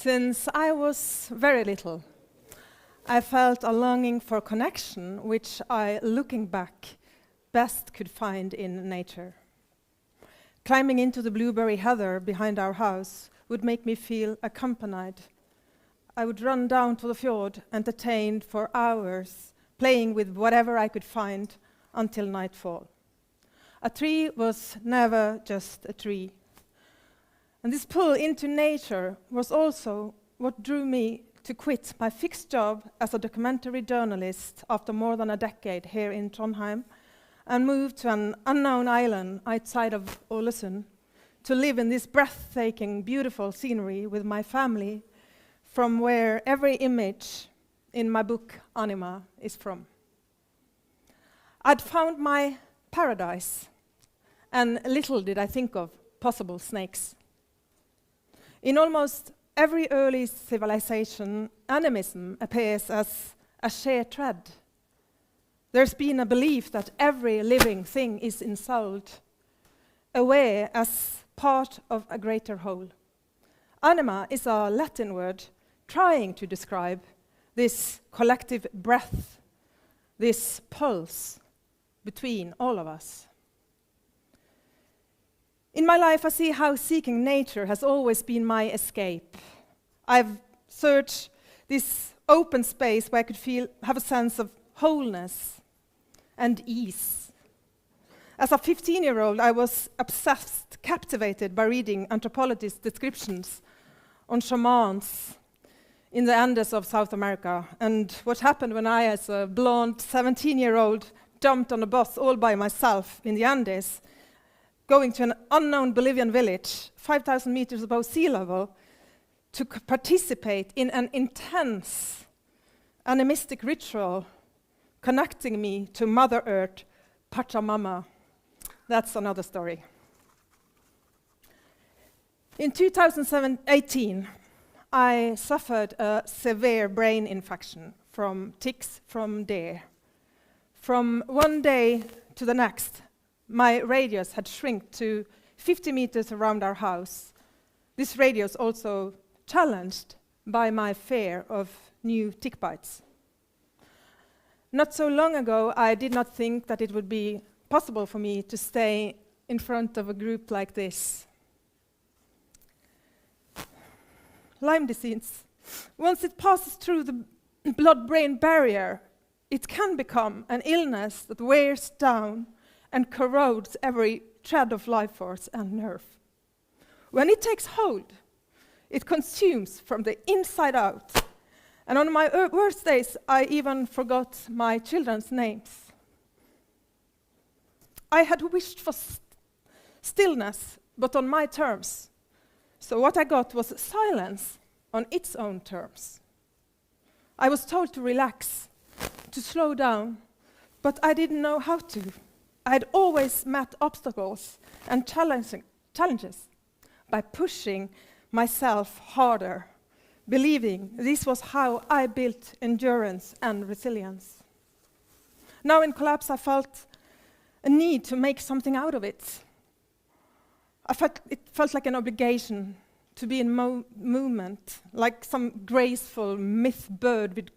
Since I was very little, I felt a longing for connection, which I, looking back, best could find in nature. Climbing into the blueberry heather behind our house would make me feel accompanied. I would run down to the fjord, entertained for hours, playing with whatever I could find until nightfall. A tree was never just a tree. And this pull into nature was also what drew me to quit my fixed job as a documentary journalist after more than a decade here in Trondheim and move to an unknown island outside of Ålesund to live in this breathtaking, beautiful scenery with my family, from where every image in my book, ANIMA, is from. I'd found my paradise, and little did I think of possible snakes. In almost every early civilization, animism appears as a shared thread. There's been a belief that every living thing is ensouled, aware as part of a greater whole. Anima is a Latin word trying to describe this collective breath, this pulse between all of us. In my life, I see how seeking nature has always been my escape. I've searched this open space where I could have a sense of wholeness and ease. As a 15-year-old, I was obsessed, captivated by reading anthropologists' descriptions on shamans in the Andes of South America, and what happened when I, as a blonde 17-year-old, jumped on a bus all by myself in the Andes, going to an unknown Bolivian village, 5,000 meters above sea level, to participate in an intense animistic ritual connecting me to Mother Earth, Pachamama. That's another story. In 2018, I suffered a severe brain infection from ticks from deer. From one day to the next, my radius had shrunk to 50 meters around our house. This radius also challenged by my fear of new tick bites. Not so long ago, I did not think that it would be possible for me to stay in front of a group like this. Lyme disease. Once it passes through the blood-brain barrier, it can become an illness that wears down and corrodes every thread of life force and nerve. When it takes hold, it consumes from the inside out. And on my worst days, I even forgot my children's names. I had wished for stillness, but on my terms. So what I got was silence on its own terms. I was told to relax, to slow down, but I didn't know how to. I had always met obstacles and challenges by pushing myself harder, believing this was how I built endurance and resilience. Now in collapse, I felt a need to make something out of it. It felt like an obligation to be in movement, like some graceful myth bird with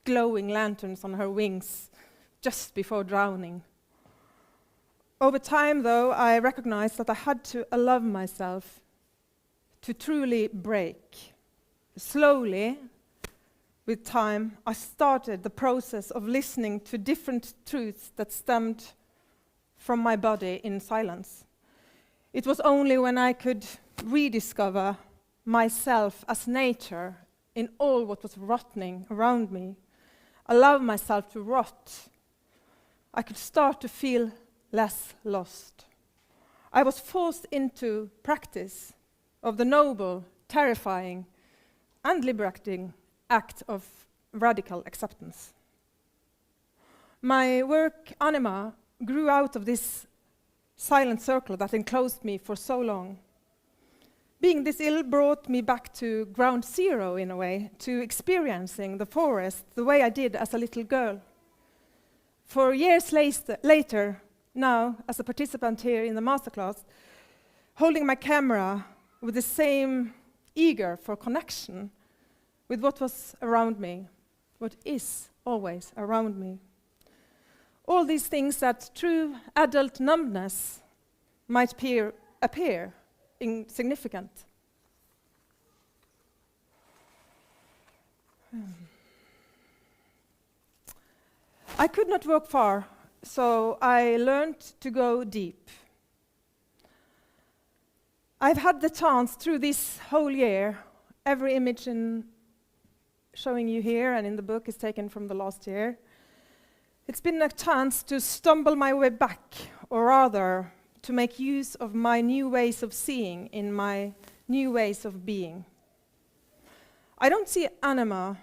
glowing lanterns on her wings just before drowning. Over time, though, I recognized that I had to allow myself to truly break. Slowly, with time, I started the process of listening to different truths that stemmed from my body in silence. It was only when I could rediscover myself as nature in all what was rotting around me, allow myself to rot, I could start to feel less lost. I was forced into practice of the noble, terrifying, and liberating act of radical acceptance. My work, Anima, grew out of this silent circle that enclosed me for so long. Being this ill brought me back to ground zero, in a way, to experiencing the forest the way I did as a little girl. For years later, now, as a participant here in the masterclass, holding my camera with the same eager for connection with what was around me, what is always around me. All these things that through adult numbness might appear insignificant. I could not walk far, so I learned to go deep. I've had the chance through this whole year, every image showing you here and in the book is taken from the last year. It's been a chance to stumble my way back, or rather, to make use of my new ways of seeing in my new ways of being. I don't see ANIMA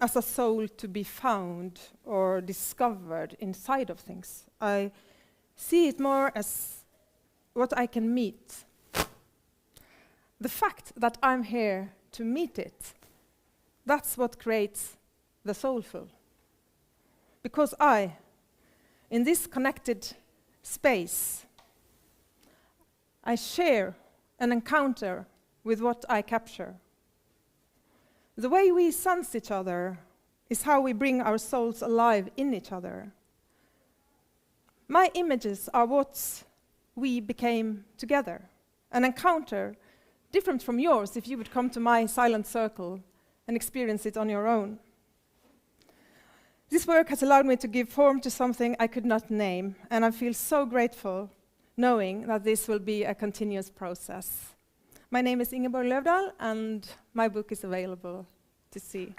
as a soul to be found or discovered inside of things. I see it more as what I can meet. The fact that I'm here to meet it, that's what creates the soulful. Because in this connected space, I share an encounter with what I capture. The way we sense each other is how we bring our souls alive in each other. My images are what we became together, an encounter different from yours if you would come to my silent circle and experience it on your own. This work has allowed me to give form to something I could not name, and I feel so grateful knowing that this will be a continuous process. My name is Ingeborg Løvdahl, and my book is available to see.